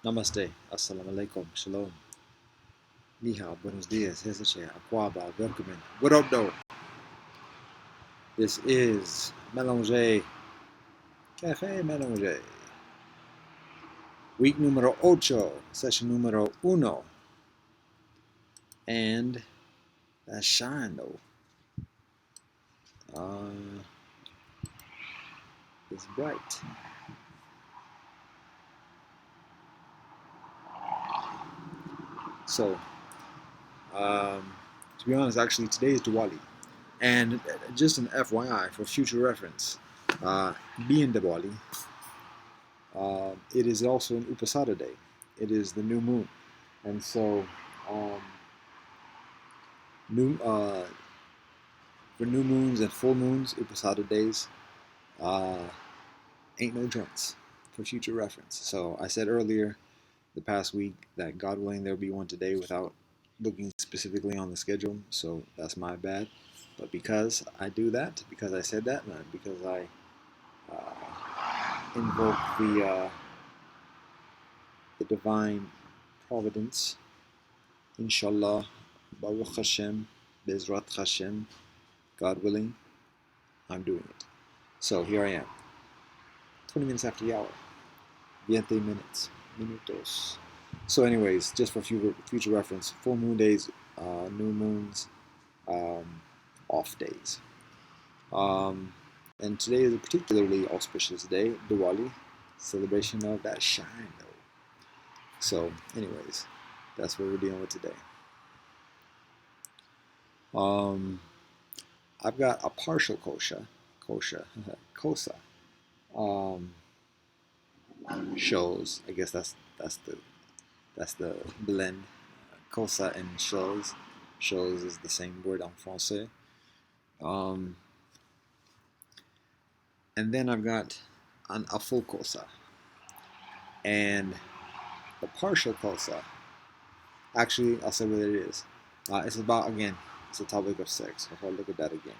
Namaste, Assalamu alaikum, Shalom, Ni hao, Buenos dias, Hezeche, Aquaba, welcome. What up, though? This is Melange, Cafe Melange. Week numero ocho, session numero uno. And that shine, though. It's bright. So, to be honest, actually, today is Diwali. And just an FYI for future reference, being Diwali, it is also an Upasada day. It is the new moon. And so, new for new moons and full moons, Upasada days, ain't no joints for future reference. So I said earlier the past week that God willing there'll be one today without looking specifically on the schedule. So that's my bad. But because I do that, because I said that, and because I invoke the divine providence, inshallah, Baruch Hashem, Bezrat Hashem, God willing, I'm doing it. So here I am, 20 minutes after the hour, 20 minutes, minutos. So anyways, just for future reference, full moon days, new moons, off days. And today is a particularly auspicious day, Diwali, celebration of that shine though. So anyways, that's what we're dealing with today. I've got a partial kosa, shows. I guess that's the blend. Kosa and shows. Shows is the same word en français. And then I've got a full kosa. And the partial kosa, actually, I'll say what it is. It's about, again, it's a topic of sex. If I look at that again.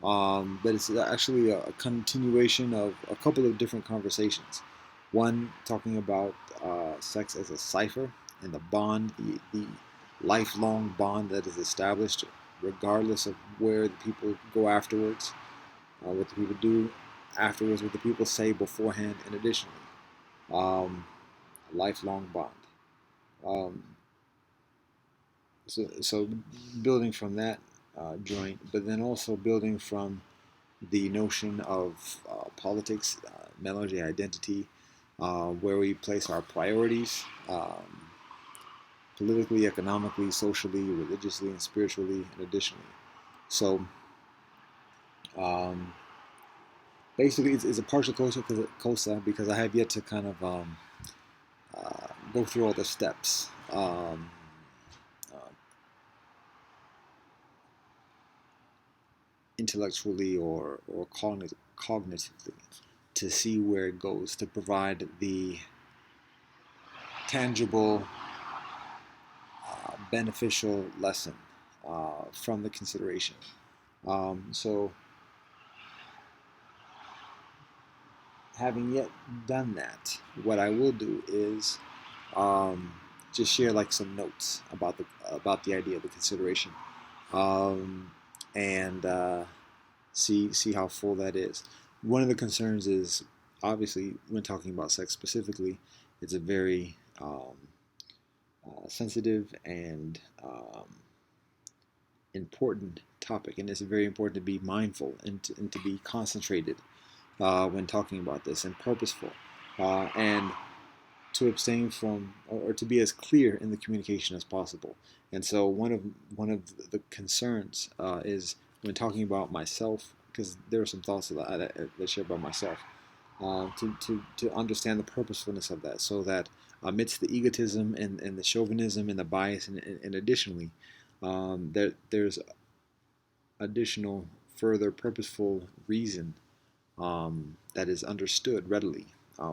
But it's actually a continuation of a couple of different conversations. One talking about sex as a cipher and the bond, the lifelong bond that is established regardless of where the people go afterwards, what the people do afterwards, what the people say beforehand, and additionally, a lifelong bond. So building from that joint, but then also building from the notion of politics, melange identity, where we place our priorities, politically, economically, socially, religiously, and spiritually, and additionally. So basically, it's a partial kosa because I have yet to kind of go through all the steps. Intellectually or cognitively, to see where it goes, to provide the tangible, beneficial lesson from the consideration. So, having yet done that, what I will do is just share like some notes about the idea of the consideration. And see how full that is. One of the concerns is, obviously, when talking about sex specifically, it's a very sensitive and important topic, and it's very important to be mindful and to be concentrated when talking about this, and purposeful, and to abstain from, or to be as clear in the communication as possible. And so one of the concerns is when talking about myself, because there are some thoughts that I share about myself, to understand the purposefulness of that, so that amidst the egotism and the chauvinism and the bias, and additionally, there's additional, further purposeful reason that is understood readily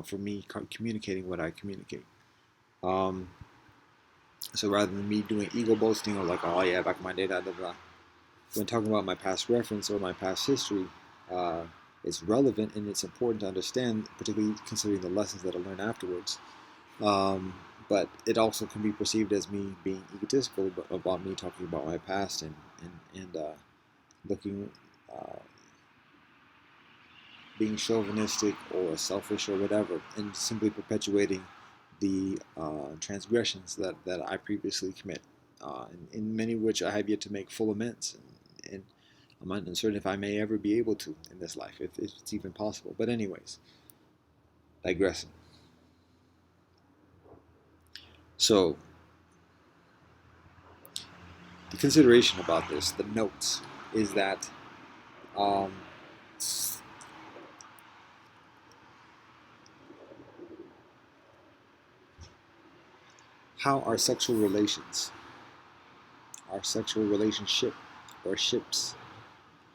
for me communicating what I communicate. So rather than me doing ego boasting or like, oh yeah, back in my day, when talking about my past reference or my past history, it's relevant and it's important to understand, particularly considering the lessons that I learned afterwards, Um, but it also can be perceived as me being egotistical about me talking about my past and looking, uh, being chauvinistic or selfish or whatever, and simply perpetuating the transgressions that I previously commit, in many of which I have yet to make full amends. And I'm uncertain if I may ever be able to in this life, if it's even possible. But anyways, digressing. So the consideration about this, the notes, is that um, how our sexual relationship or ships,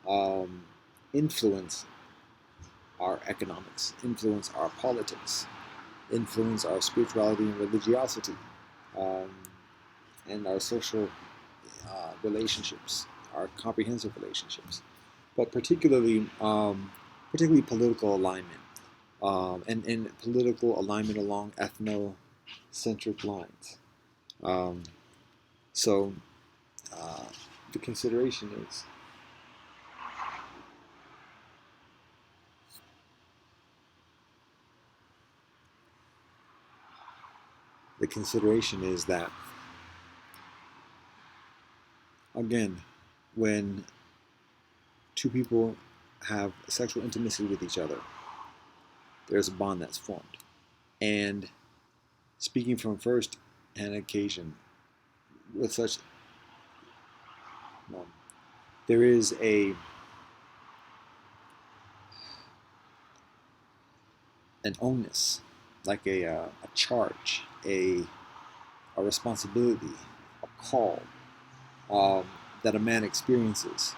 um, influence our economics, influence our politics, influence our spirituality and religiosity, um, and our social relationships, our comprehensive relationships, but particularly political alignment, and political alignment along ethnocentric lines. Um, so uh, the consideration is that, again, when two people have sexual intimacy with each other, there's a bond that's formed. And speaking from first hand occasion, with such, well, there is an onus, like a charge, a responsibility, a call, um, that a man experiences,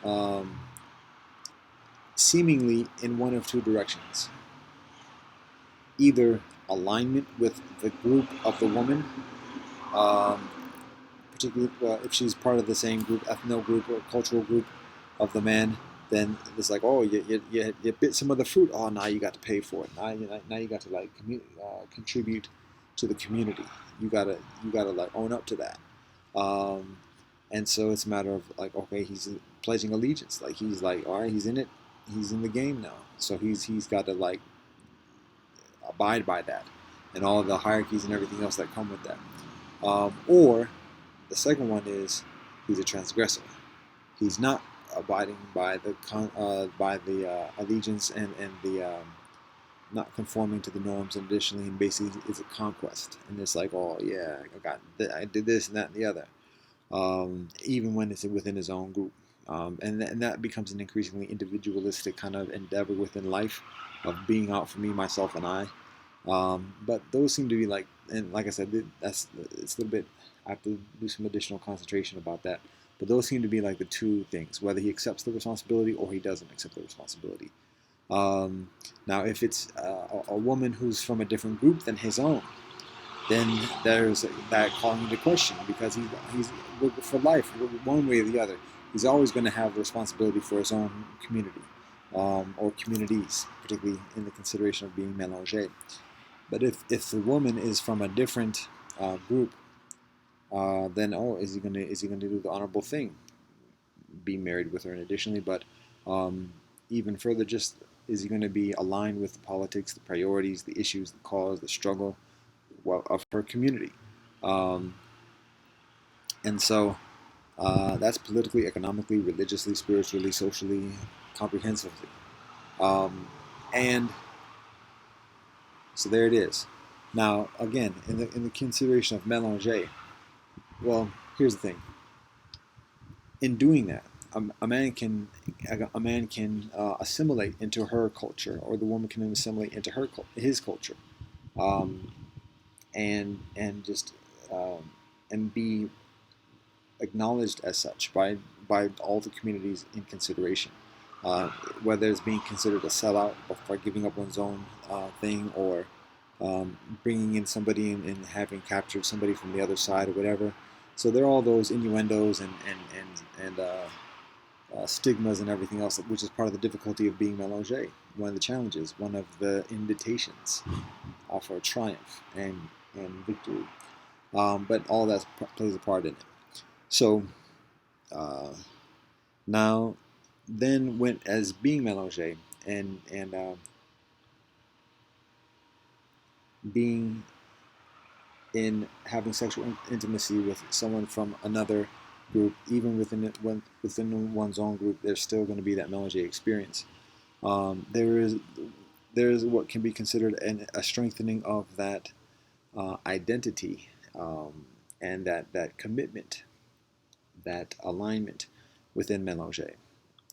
um, seemingly in one of two directions: either alignment with the group of the woman, um, particularly if she's part of the same group, ethno group or cultural group of the man, then it's like, oh, you bit some of the fruit. Oh, now you got to pay for it. Now you got to like contribute to the community. You gotta like own up to that. Um, and so it's a matter of like, okay, he's pledging allegiance. Like he's like, all right, he's in it. He's in the game now. So he's got to like abide by that, and all of the hierarchies and everything else that come with that. Or the second one is he's a transgressor. He's not abiding by the allegiance and the not conforming to the norms, and additionally, and basically, it's a conquest. And it's like, oh yeah, I did this and that and the other, even when it's within his own group. And that becomes an increasingly individualistic kind of endeavor within life, of being out for me, myself, and I. But those seem to be like, and like I said, it's a little bit. I have to do some additional concentration about that. But those seem to be like the two things: whether he accepts the responsibility or he doesn't accept the responsibility. Um, Now, if it's a woman who's from a different group than his own, then there's that calling into question, because he's for life, one way or the other. He's always going to have responsibility for his own community, or communities, particularly in the consideration of being mélanger. But if the woman is from a different group, then, oh, is he gonna do the honorable thing, be married with her? And additionally, but even further, just, is he going to be aligned with the politics, the priorities, the issues, the cause, the struggle, well, of her community? Um, and so that's politically, economically, religiously, spiritually, socially, comprehensively. Um, and so there it is. Now, again, in the consideration of mélanger, well, here's the thing. In doing that, a man can assimilate into her culture, or the woman can assimilate into his culture, um, and just and be acknowledged as such by all the communities in consideration. Whether it's being considered a sellout by giving up one's own thing, or bringing in somebody and having captured somebody from the other side or whatever. So there are all those innuendos and stigmas and everything else, which is part of the difficulty of being melange. One of the challenges, one of the invitations for triumph and victory. But all that plays a part in it. So uh, now, then went as being melange and being in having sexual intimacy with someone from another group, even within one's own group, there's still going to be that melange experience. There is what can be considered a strengthening of that identity and that commitment, that alignment within melange.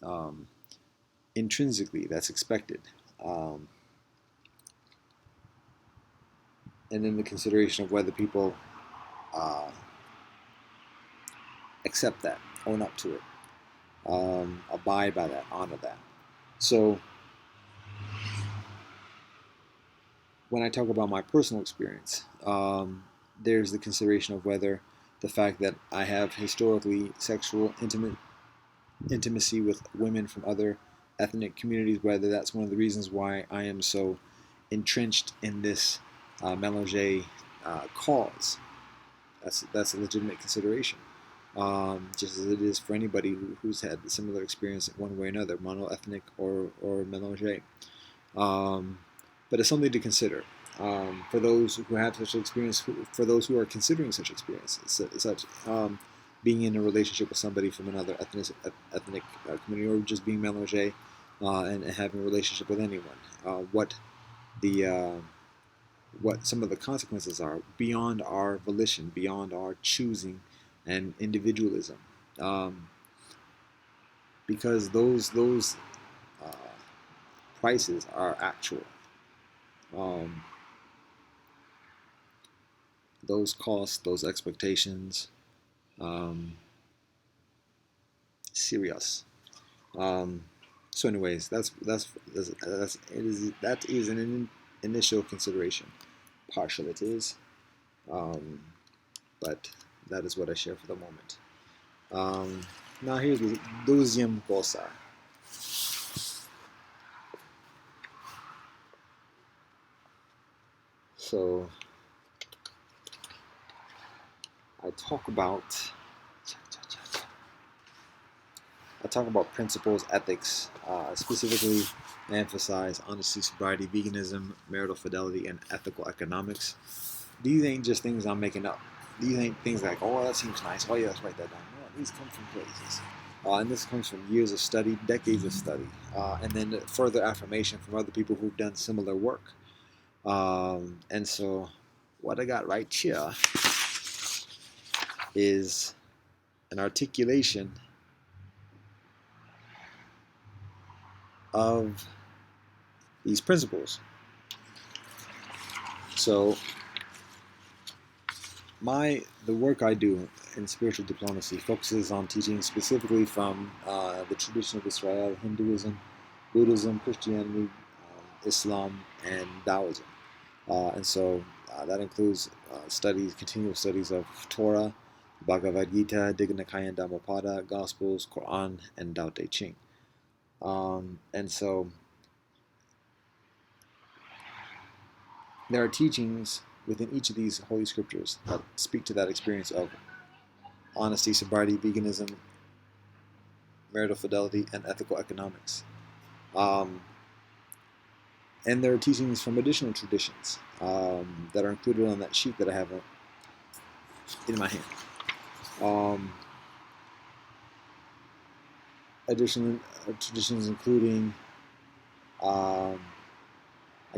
Um, Intrinsically, that's expected. Um, and then the consideration of whether people uh, accept that, own up to it, abide by that, honor that. So when I talk about my personal experience, there's the consideration of whether the fact that I have historically sexual intimacy with women from other ethnic communities, whether that's one of the reasons why I am so entrenched in this melange cause. That's a legitimate consideration, just as it is for anybody who's had a similar experience in one way or another, monoethnic or melange. Um, but it's something to consider for those who have such experience, for those who are considering such experiences, such being in a relationship with somebody from another ethnic community, or just being melange and having a relationship with anyone. The what some of the consequences are beyond our volition, beyond our choosing and individualism, um, because those uh, prices are actual. Um, those costs, those expectations, um, serious. Um, so, anyways, that is an initial consideration. Partial it is, um, but that is what I share for the moment. Um, Now here's the deuxième cosa. So I talk about principles, ethics, specifically I emphasize honesty, sobriety, veganism, marital fidelity, and ethical economics. These ain't just things I'm making up. These ain't things like, oh, that seems nice. Oh, yeah, let's write that down. No, these come from places. And this comes from years of study, decades of study, and then further affirmation from other people who've done similar work. And so, what I got right here is an articulation of these principles. So, the work I do in spiritual diplomacy focuses on teaching specifically from the tradition of Israel, Hinduism, Buddhism, Christianity, Islam, and Taoism. And so that includes continual studies of Torah, Bhagavad Gita, Digha Nikaya and Dhammapada, Gospels, Quran, and Tao Te Ching. And so there are teachings within each of these holy scriptures that speak to that experience of honesty, sobriety, veganism, marital fidelity, and ethical economics. Um, and there are teachings from additional traditions that are included on that sheet that I have in my hand. Additional traditions including, I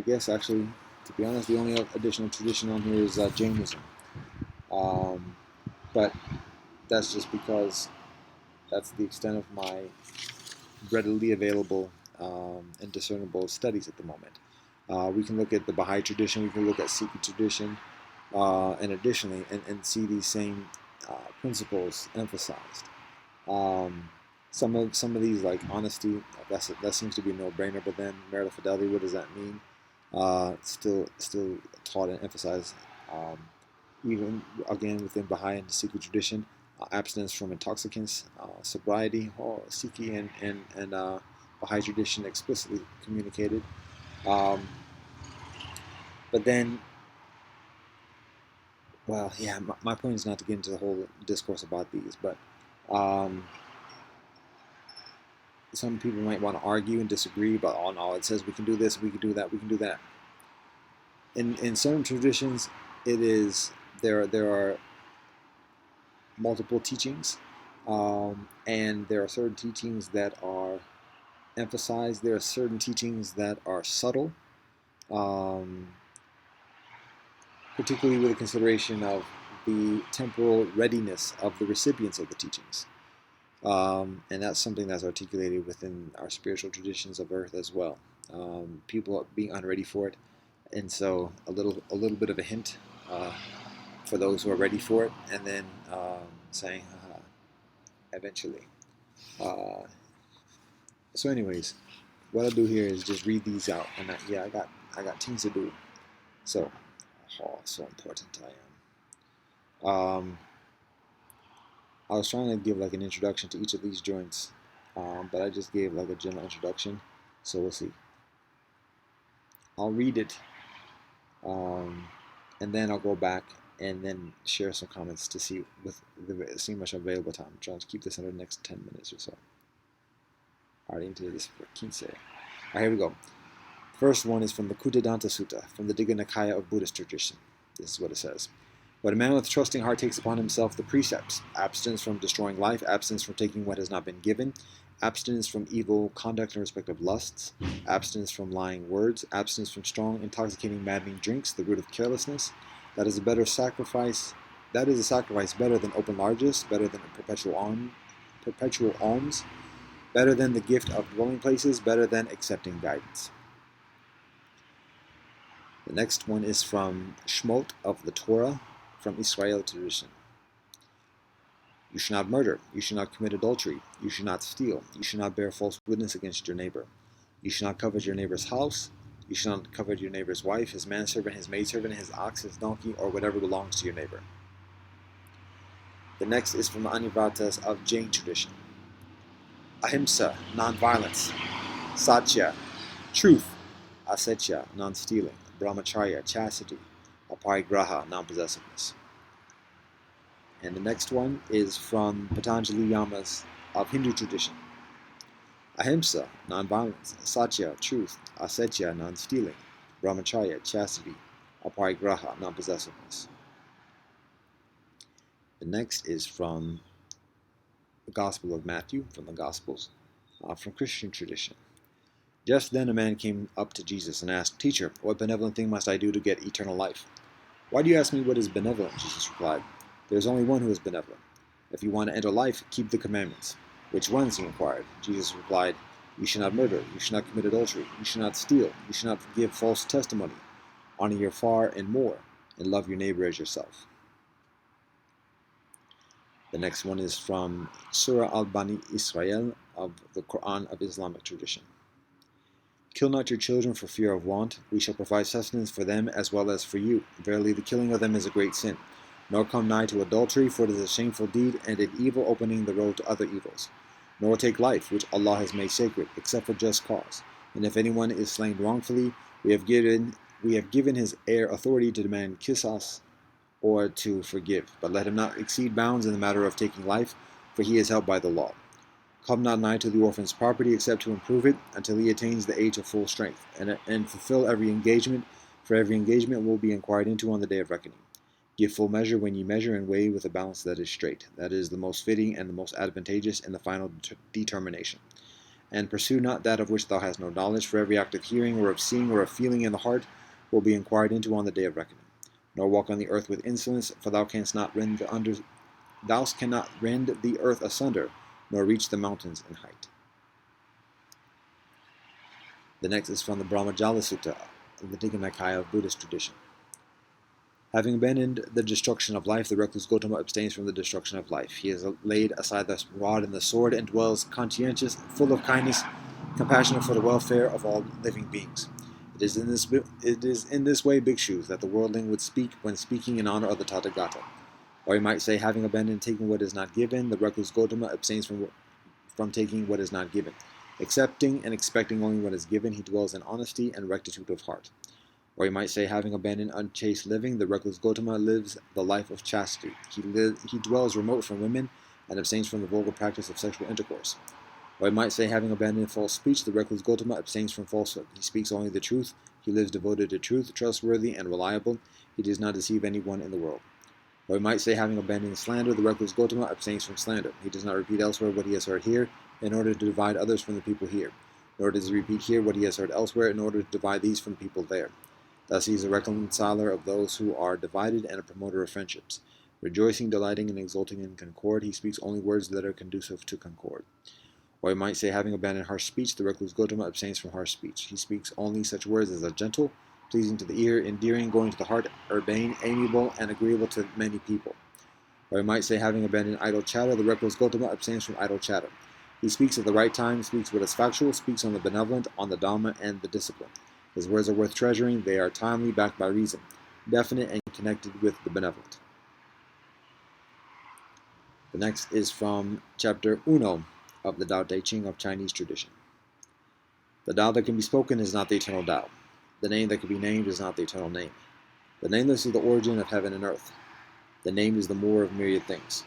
guess actually, to be honest, the only additional tradition on here is Jainism. But that's just because that's the extent of my readily available and discernible studies at the moment. We can look at the Baha'i tradition, we can look at Sikh tradition, and additionally, and see these same principles emphasized. Some of these, like honesty, that seems to be a no-brainer. But then marital fidelity, what does that mean? Still taught and emphasized, even again within Baha'i and Sikh tradition. abstinence from intoxicants, sobriety, Sikhi and Baha'i tradition explicitly communicated. Um, but then, well, yeah, my point is not to get into the whole discourse about these, but um, some people might want to argue and disagree about, oh no, it says we can do this, we can do that, we can do that. In certain traditions, it is there are multiple teachings, and there are certain teachings that are emphasized. There are certain teachings that are subtle, um, particularly with the consideration of the temporal readiness of the recipients of the teachings. And that's something that's articulated within our spiritual traditions of earth as well. People being unready for it, and so a little bit of a hint uh, for those who are ready for it, and then saying eventually. Uh, so, anyways, what I'll do here is just read these out, and I got things to do. So, so important I am. I was trying to give like an introduction to each of these joints, but I just gave like a general introduction. So we'll see. I'll read it, um, and then I'll go back and then share some comments to see much available time. I'm trying to keep this under the next 10 minutes or so. Alright, into this for 15. Alright, here we go. First one is from the Kuddhadanta Sutta, from the Digha Nikaya of Buddhist tradition. This is what it says. When a man with a trusting heart takes upon himself the precepts, abstinence from destroying life, abstinence from taking what has not been given, abstinence from evil conduct in respect of lusts, abstinence from lying words, abstinence from strong, intoxicating, maddening drinks, the root of carelessness, that is a better sacrifice. That is a sacrifice better than open largesse, better than a perpetual alms, better than the gift of dwelling places, better than accepting guidance. The next one is from Shmot of the Torah, from Israel tradition. You should not murder. You should not commit adultery. You should not steal. You should not bear false witness against your neighbor. You should not covet your neighbor's house. You should not covet your neighbor's wife, his manservant, his maidservant, his ox, his donkey, or whatever belongs to your neighbor. The next is from the Anivratas of Jain tradition. Ahimsa, non-violence. Satya, truth. Asetya, non-stealing. Brahmacharya, chastity. Aparigraha, non-possessiveness. And the next one is from Patanjali Yamas of Hindu tradition. Ahimsa, non-violence. Satya, truth. Asetya, non-stealing. Brahmacharya, chastity. Aparigraha, non-possessiveness. The next is from the Gospel of Matthew, from the Gospels, from Christian tradition. Just then a man came up to Jesus and asked, Teacher, what benevolent thing must I do to get eternal life? Why do you ask me what is benevolent? Jesus replied. There is only one who is benevolent. If you want to enter life, keep the commandments. Which ones? He inquired. Jesus replied, You should not murder, you should not commit adultery, you should not steal, you should not give false testimony, honor your far and more, and love your neighbor as yourself. The next one is from Surah al-Bani Israel of the Quran of Islamic tradition. Kill not your children for fear of want. We shall provide sustenance for them as well as for you. Verily, the killing of them is a great sin. Nor come nigh to adultery, for it is a shameful deed, and an evil opening the road to other evils. Nor take life, which Allah has made sacred, except for just cause. And if anyone is slain wrongfully, we have given his heir authority to demand qisas, or to forgive. But let him not exceed bounds in the matter of taking life, for he is held by the law. Come not nigh to the orphan's property except to improve it until he attains the age of full strength, and fulfill every engagement, for every engagement will be inquired into on the day of reckoning. Give full measure when ye measure, and weigh with a balance that is straight. That is the most fitting and the most advantageous in the final determination. And pursue not that of which thou hast no knowledge, for every act of hearing or of seeing or of feeling in the heart will be inquired into on the day of reckoning. Nor walk on the earth with insolence, for thou cannot rend the earth asunder, nor reach the mountains in height. The next is from the Brahmajala Sutta of the Digha Nikaya of Buddhist tradition. Having abandoned the destruction of life, the recluse Gautama abstains from the destruction of life. He has laid aside the rod and the sword, and dwells conscientious, full of kindness, compassionate for the welfare of all living beings. It is in this way, bhikshus, that the worldling would speak when speaking in honor of the Tathagata. Or you might say, having abandoned taking what is not given, the recluse Gotama abstains from taking what is not given. Accepting and expecting only what is given, he dwells in honesty and rectitude of heart. Or you might say, having abandoned unchaste living, the recluse Gotama lives the life of chastity. He dwells remote from women and abstains from the vulgar practice of sexual intercourse. Or you might say, having abandoned false speech, the recluse Gotama abstains from falsehood. He speaks only the truth. He lives devoted to truth, trustworthy and reliable. He does not deceive anyone in the world. Or we might say, having abandoned slander, the recluse Gotama abstains from slander. He does not repeat elsewhere what he has heard here, in order to divide others from the people here. Nor does he repeat here what he has heard elsewhere, in order to divide these from the people there. Thus he is a reconciler of those who are divided and a promoter of friendships. Rejoicing, delighting, and exulting in concord, he speaks only words that are conducive to concord. Or we might say, having abandoned harsh speech, the recluse Gotama abstains from harsh speech. He speaks only such words as are gentle, pleasing to the ear, endearing, going to the heart, urbane, amiable, and agreeable to many people. Or we might say, having abandoned idle chatter, the recluse Gotama abstains from idle chatter. He speaks at the right time, speaks what is factual, speaks on the benevolent, on the Dhamma, and the discipline. His words are worth treasuring, they are timely, backed by reason, definite, and connected with the benevolent. The next is from chapter Uno of the Tao Te Ching of Chinese tradition. The Tao that can be spoken is not the eternal Tao. The name that can be named is not the eternal name. The nameless is the origin of heaven and earth. The named is the more of myriad things.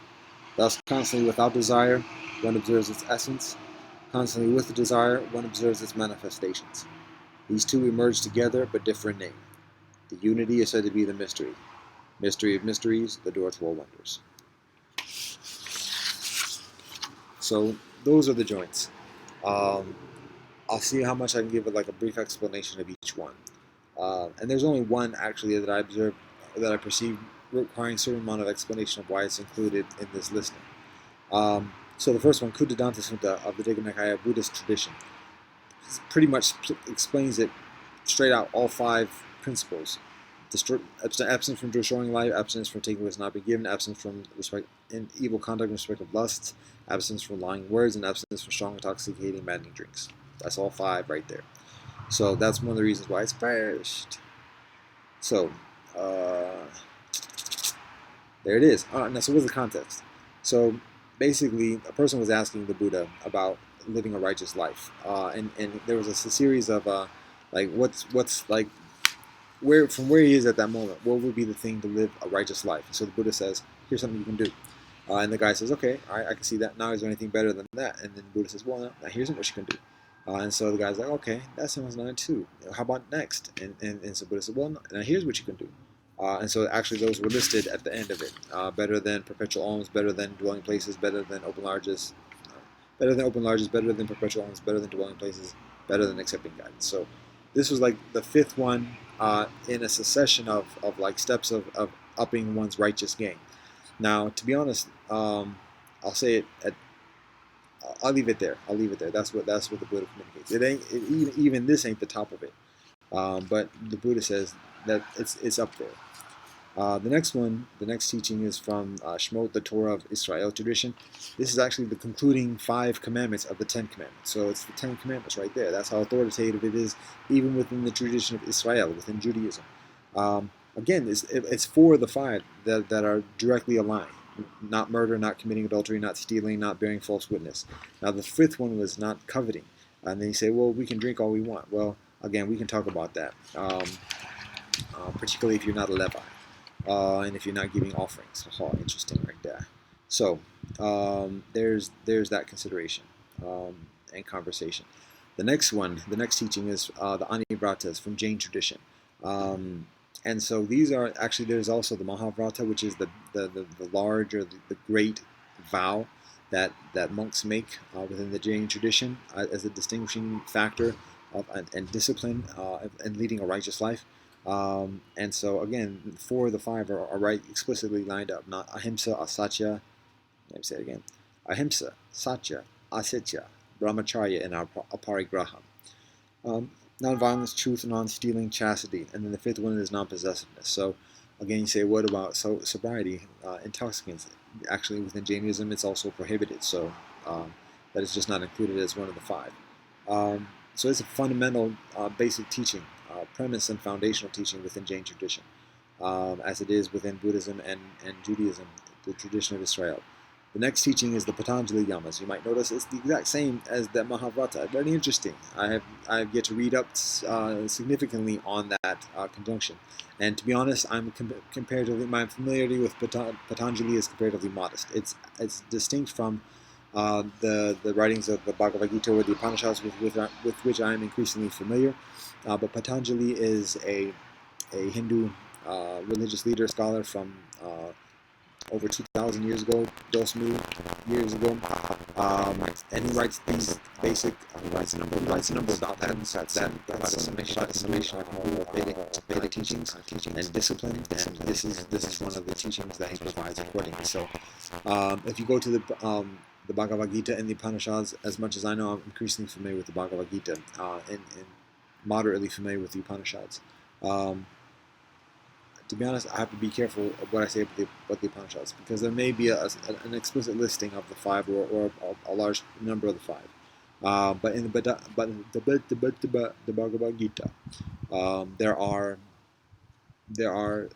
Thus, constantly without desire, one observes its essence. Constantly with desire, one observes its manifestations. These two emerge together, but differ in name. The unity is said to be the mystery. Mystery of mysteries, the door to all wonders. So those are the joints. I'll see how much I can give it like a brief explanation of each one. And there's only one actually that I observed, that I perceive requiring a certain amount of explanation of why it's included in this listing. So the first one, Kuddhadanta Sutta of the Digha Nikaya Buddhist tradition, pretty much explains it straight out, all five principles. Absence from destroying life, absence from taking what has not been given, absence from respect in evil conduct in respect of lusts, absence from lying words, and absence from strong, intoxicating, maddening drinks. That's all five right there. So that's one of the reasons why it's first. So, there it is. Now, so what's the context? So basically, a person was asking the Buddha about living a righteous life, and there was a series of like what's like where from where he is at that moment, what would be the thing to live a righteous life? And so the Buddha says, here's something you can do. And the guy says, okay, all right, I can see that. Now is there anything better than that? And then the Buddha says, well, now here's what you can do. And so the guy's like, okay, that sounds nice too. How about next? And so Buddha said, well, now here's what you can do. And so actually those were listed at the end of it. Better than perpetual alms, better than dwelling places, better than open larges, better than perpetual alms, better than dwelling places, better than accepting guidance. So this was like the fifth one in a succession of like steps of upping one's righteous game. Now, to be honest, I'll say it at I'll leave it there. That's what the Buddha communicates. It ain't even this ain't the top of it, but the Buddha says that it's up there. The next teaching is from Shemot, the Torah of Israel tradition. This is actually the concluding 5 commandments of the 10 commandments. So it's the 10 commandments right there. That's how authoritative it is, even within the tradition of Israel, within Judaism. Again, it's 4 of the 5 that are directly aligned. Not murder, not committing adultery, not stealing, not bearing false witness. Now the 5th one was not coveting. And then you say, well, we can drink all we want. Well, again, we can talk about that, particularly if you're not a Levi. And if you're not giving offerings. Oh, interesting right there. So there's that consideration and conversation. The next teaching is the Anivratas from Jain tradition. And so these are actually, there's also the Mahavrata, which is the large or the great vow that monks make within the Jain tradition as a distinguishing factor of and discipline and leading a righteous life. And so again, 4 of the 5 are right explicitly lined up. Not ahimsa, asatya. Let me say it again. Ahimsa, satya, asatya, brahmacharya, and aparigraha. Non-violence, truth, non-stealing, chastity, and then the 5th one is non-possessiveness. So again, you say, what about sobriety, intoxicants? Actually, within Jainism, it's also prohibited. So that is just not included as one of the 5. So it's a fundamental, basic teaching. Premise and foundational teaching within Jain tradition, as it is within Buddhism and Judaism the tradition of Israel. The next teaching is the Patanjali Yamas. You might notice it's the exact same as the Mahabharata. Very interesting. I have yet to read up significantly on that conjunction. And to be honest, my familiarity with Patanjali is comparatively modest. It's distinct from the writings of the Bhagavad Gita or the Upanishads with which I am increasingly familiar. But Patanjali is a Hindu religious leader, scholar from over 2,000 years ago, those years ago, and he writes these basic, he writes a number of patents that provide a summation of all Vedic teachings and discipline, and this is one of the teachings that he provides accordingly. So, if you go to the Bhagavad Gita and the Upanishads, as much as I know, I'm increasingly familiar with the Bhagavad Gita, and moderately familiar with the Upanishads. To be honest, I have to be careful of what I say about the Upanishads, because there may be an explicit listing of the five or a large number of the five. But in the Bhagavad Gita, there are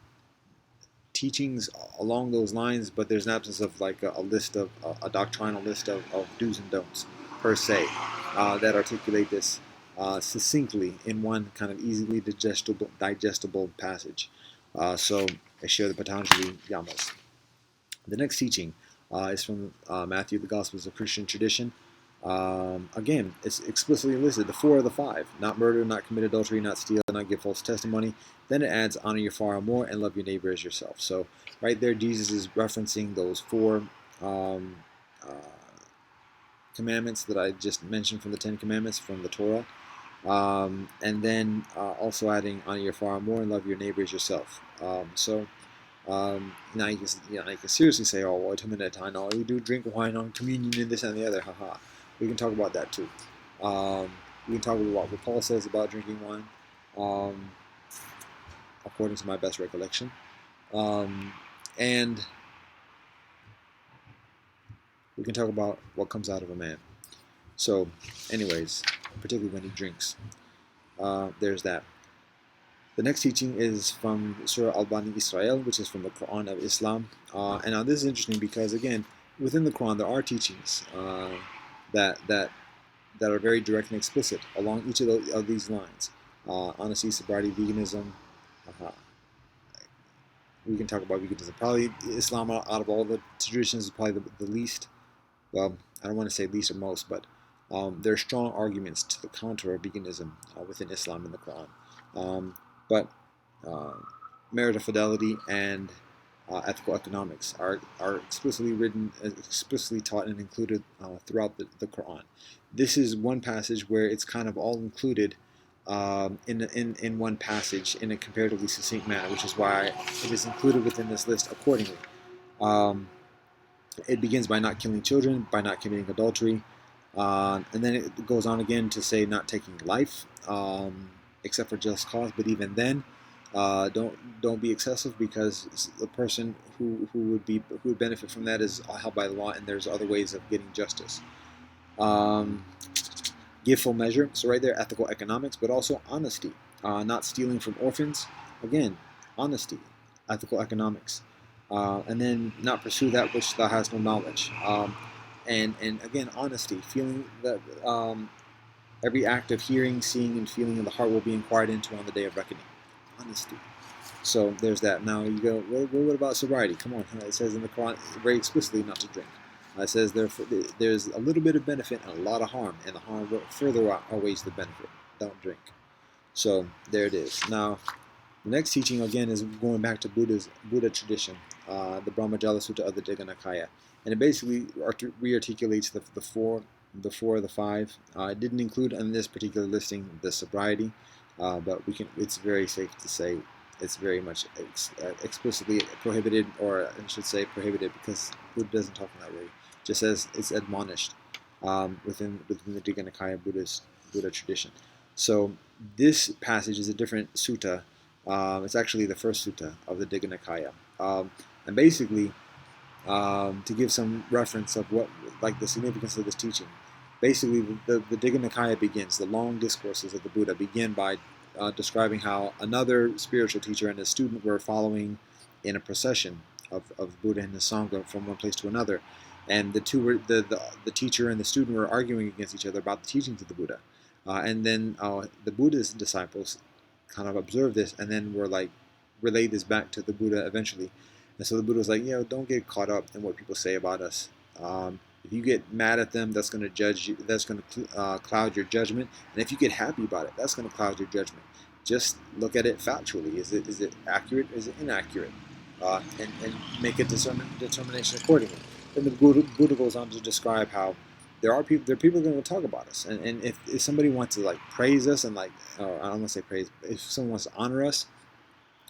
teachings along those lines, but there's an absence of like a list of a doctrinal list of do's and don'ts per se that articulate this succinctly in one kind of easily digestible passage. So I share the Patanjali Yamas. The next teaching is from Matthew, the Gospels of Christian tradition. Again, it's explicitly listed the four of the five: not murder, not commit adultery, not steal, not give false testimony. Then it adds honor your father more and love your neighbor as yourself. So right there, Jesus is referencing those four commandments that I just mentioned from the Ten Commandments from the Torah. And then also adding honor your father more and love your neighbor as yourself. Now you can seriously say, oh, wait a minute, I know you do drink wine on communion and this and the other, haha. We can talk about that too. We can talk about what Paul says about drinking wine, according to my best recollection. And we can talk about what comes out of a man. So, anyways, particularly when he drinks. There's that. The next teaching is from Surah Al-Bani Israel, which is from the Quran of Islam. And now this is interesting because, again, within the Quran there are teachings that are very direct and explicit along each of these lines. Honesty, sobriety, veganism. We can talk about veganism. Probably Islam, out of all the traditions, is probably the least. Well, I don't want to say least or most, but there are strong arguments to the counter of veganism within Islam in the Quran. But marital fidelity and ethical economics are explicitly written, explicitly taught and included throughout the Quran. This is one passage where it's kind of all included in one passage in a comparatively succinct manner, which is why it is included within this list accordingly. It begins by not killing children, by not committing adultery, and then it goes on again to say not taking life, except for just cause. But even then, don't be excessive, because the person who would benefit from that is held by the law, and there's other ways of getting justice. Give full measure. So right there, ethical economics, but also honesty. Not stealing from orphans. Again, honesty, ethical economics. And then not pursue that which thou hast no knowledge. And again, honesty, feeling that every act of hearing, seeing, and feeling in the heart will be inquired into on the day of reckoning. Honesty. So there's that. Now you go, what about sobriety? Come on, it says in the Quran very explicitly not to drink. It says there's a little bit of benefit and a lot of harm, and the harm further outweighs the benefit. Don't drink. So there it is. Now, the next teaching again is going back to Buddha tradition, the Brahmajala Sutta of the Digha Nikaya, and it basically re-articulates the four of the five. It didn't include in this particular listing the sobriety, but it's very safe to say it's very much explicitly prohibited, or I should say prohibited, because Buddha doesn't talk in that way. It just says it's admonished within the Digha Nikaya Buddha tradition. So this passage is a different sutta. It's actually the first sutta of the Digha Nikaya, and basically to give some reference of what the significance of this teaching. Basically, the Digha Nikaya begins. The long discourses of the Buddha begin by describing how another spiritual teacher and a student were following in a procession of Buddha and the Sangha from one place to another, and the two were the teacher and the student were arguing against each other about the teachings of the Buddha, and then the Buddha's disciples kind of observed this and then were like relayed this back to the Buddha eventually, and so the Buddha was like, don't get caught up in what people say about us. If you get mad at them, that's going to judge you. That's going to cloud your judgment. And if you get happy about it, that's going to cloud your judgment. Just look at it factually. Is it accurate? Is it inaccurate? And make a determination accordingly. Then the Buddha goes on to describe how there are people going to talk about us, and if somebody wants to like praise us and like, or I don't want to say praise, if someone wants to honor us,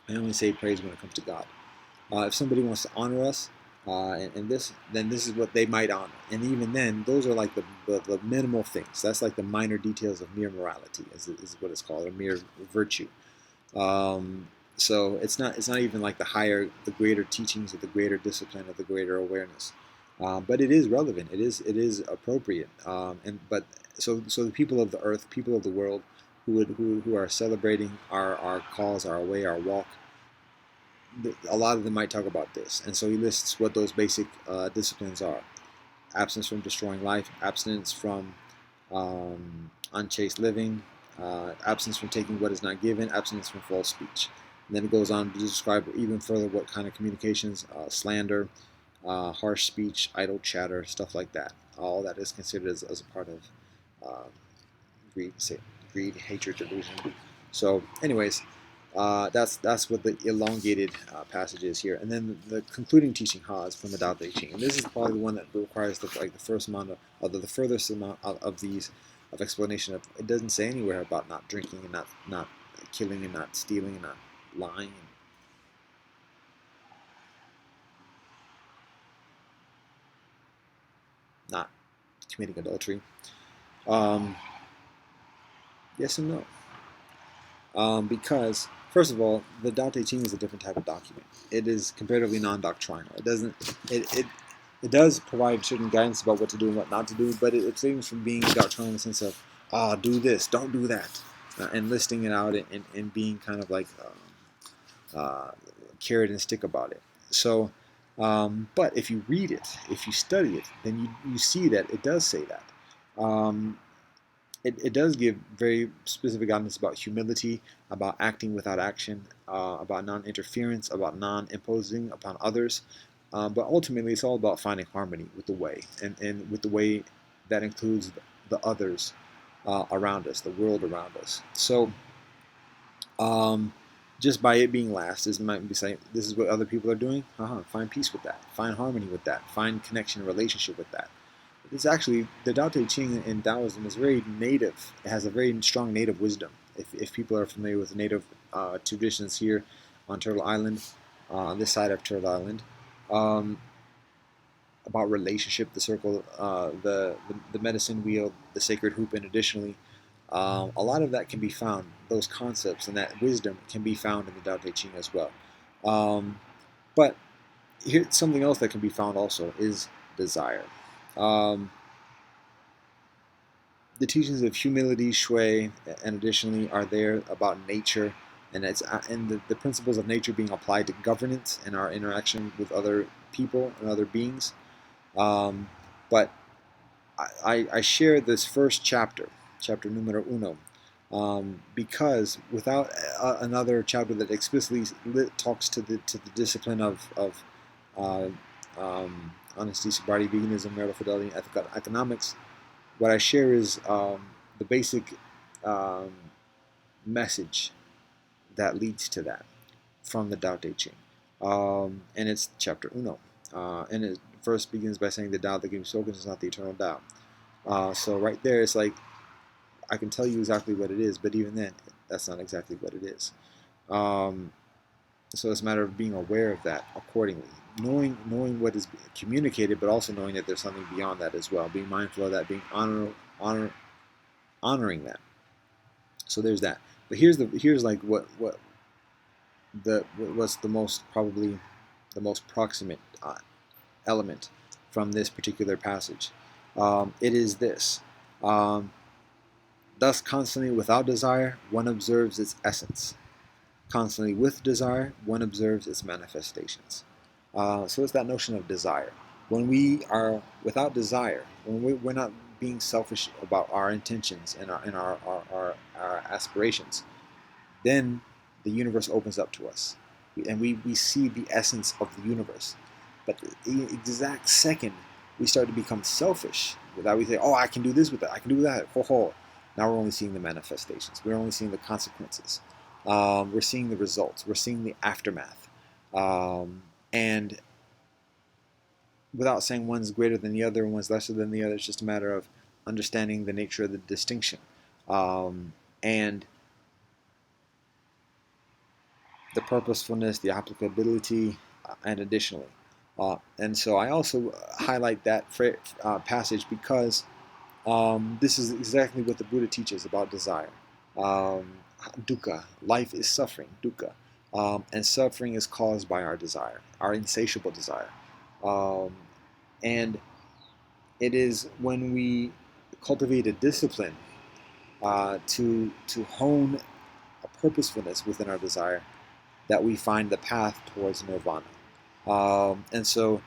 I only say praise when it comes to God. If somebody wants to honor us, and this, then this is what they might honor. And even then, those are like the minimal things. That's like the minor details of mere morality, is what it's called, or mere virtue. Um, so it's not even like the greater teachings, or the greater discipline, or the greater awareness. But it is relevant. It is appropriate. But so the people of the earth, people of the world, who are celebrating our cause, our way, our walk, a lot of them might talk about this. And so he lists what those basic disciplines are: abstinence from destroying life, abstinence from unchaste living, abstinence from taking what is not given, abstinence from false speech. And then it goes on to describe even further what kind of communications: slander, harsh speech, idle chatter, stuff like that. All that is considered as a part of uh, greed, hatred, delusion. So, anyways, that's what the elongated passage is here. And then the concluding teaching is from the Tao Te Ching. And this is probably the one that requires the first amount the furthest amount of these of explanation. It doesn't say anywhere about not drinking and not killing and not stealing and not lying and not committing adultery. Um, yes and no. Because first of all, the Tao Te Ching is a different type of document. It is comparatively non-doctrinal. It doesn't. It does provide certain guidance about what to do and what not to do, but it seems from being doctrinal in the sense of, do this, don't do that, and listing it out and being kind of like carrot and stick about it. So, but if you read it, if you study it, then you see that it does say that. Um, it does give very specific guidance about humility, about acting without action, about non-interference, about non-imposing upon others. But ultimately, it's all about finding harmony with the way, and with the way that includes the others around us, the world around us. So, um, just by it being last, this might be saying this is what other people are doing. Find peace with that. Find harmony with that. Find connection and relationship with that. It's actually the Tao Te Ching in Taoism is very native. It has a very strong native wisdom. If people are familiar with native traditions here on Turtle Island, on this side of Turtle Island, um, about relationship, the circle, the medicine wheel, the sacred hoop, and additionally, a lot of that can be found. Those concepts and that wisdom can be found in the Tao Te Ching as well. Um, but here, something else that can be found also is desire. Um, the teachings of humility, shui, and additionally are there about nature, and the principles of nature being applied to governance and our interaction with other people and other beings. But I share this first chapter, chapter numero uno, because without another chapter that explicitly talks to the discipline of uh, honesty, sobriety, veganism, marital fidelity, and ethical economics, what I share is the basic um, message that leads to that from the Tao Te Ching. And it's chapter uno. And it first begins by saying the Tao that can be spoken is not the eternal Tao. So right there, it's like I can tell you exactly what it is, but even then, that's not exactly what it is. So it's a matter of being aware of that accordingly, knowing what is communicated, but also knowing that there's something beyond that as well. Being mindful of that, being honoring that. So there's that. But here's like what's the most probably the most proximate element from this particular passage. It is this. Thus, constantly without desire, one observes its essence. Constantly with desire, one observes its manifestations. So it's that notion of desire. When we are without desire, when we're not being selfish about our intentions and our aspirations, then the universe opens up to us. And we see the essence of the universe. But the exact second we start to become selfish, that we say, oh, I can do this with that, I can do that, ho ho. Now we're only seeing the manifestations. We're only seeing the consequences. We're seeing the results. We're seeing the aftermath. And without saying one's greater than the other and one's lesser than the other, it's just a matter of understanding the nature of the distinction. And the purposefulness, the applicability, and additionally. And so I also highlight that passage because this is exactly what the Buddha teaches about desire. Dukkha, life is suffering, dukkha. And suffering is caused by our desire, our insatiable desire. And it is when we cultivate a discipline to hone a purposefulness within our desire that we find the path towards nirvana. And so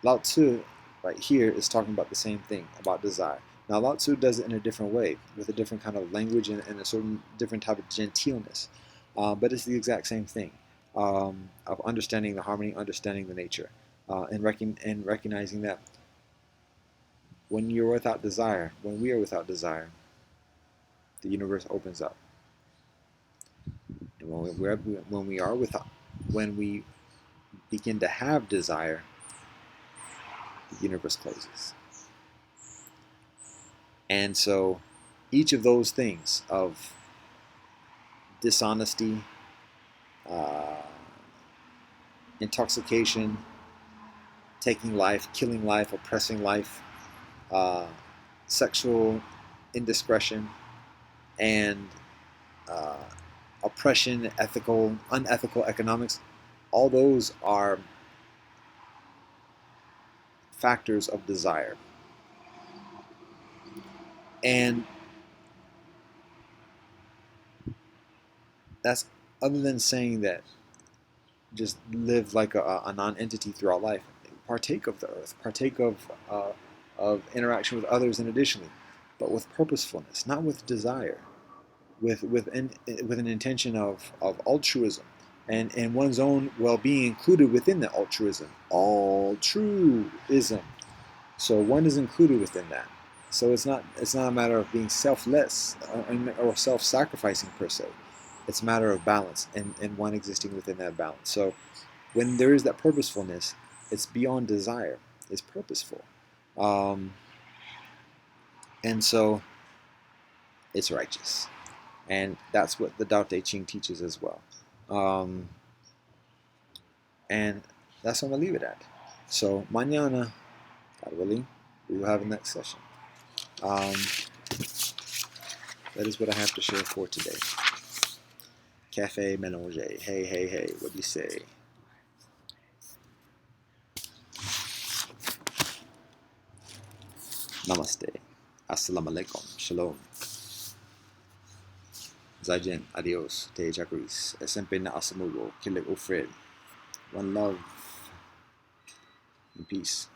Lao Tzu right here is talking about the same thing, about desire. Now Lao Tzu does it in a different way, with a different kind of language and a certain different type of gentleness. But it's the exact same thing, of understanding the harmony, understanding the nature, and recognizing that when you're without desire, when we are without desire, the universe opens up. And when we begin to have desire, the universe closes. And so each of those things of dishonesty, intoxication, taking life, killing life, oppressing life, sexual indiscretion, and oppression, unethical economics, all those are factors of desire. And that's, other than saying that just live like a non-entity throughout life, partake of the earth, partake of interaction with others, and additionally, but with purposefulness, not with desire, with an intention of altruism, and one's own well-being included within the altruism. Altruism. So one is included within that. So it's not a matter of being selfless or self-sacrificing per se. It's a matter of balance and one existing within that balance. So when there is that purposefulness, it's beyond desire. It's purposeful. And so it's righteous. And that's what the Tao Te Ching teaches as well. And that's what I'm going to leave it at. So mañana, God willing, we will have a next session. That is what I have to share for today. Cafe Menage. Hey, what do you say? Namaste. Assalamu alaikum. Shalom. Zaijen. Adios. Te Jacquees. Sempre na asamugo. Kilik Ofred. One love. And peace.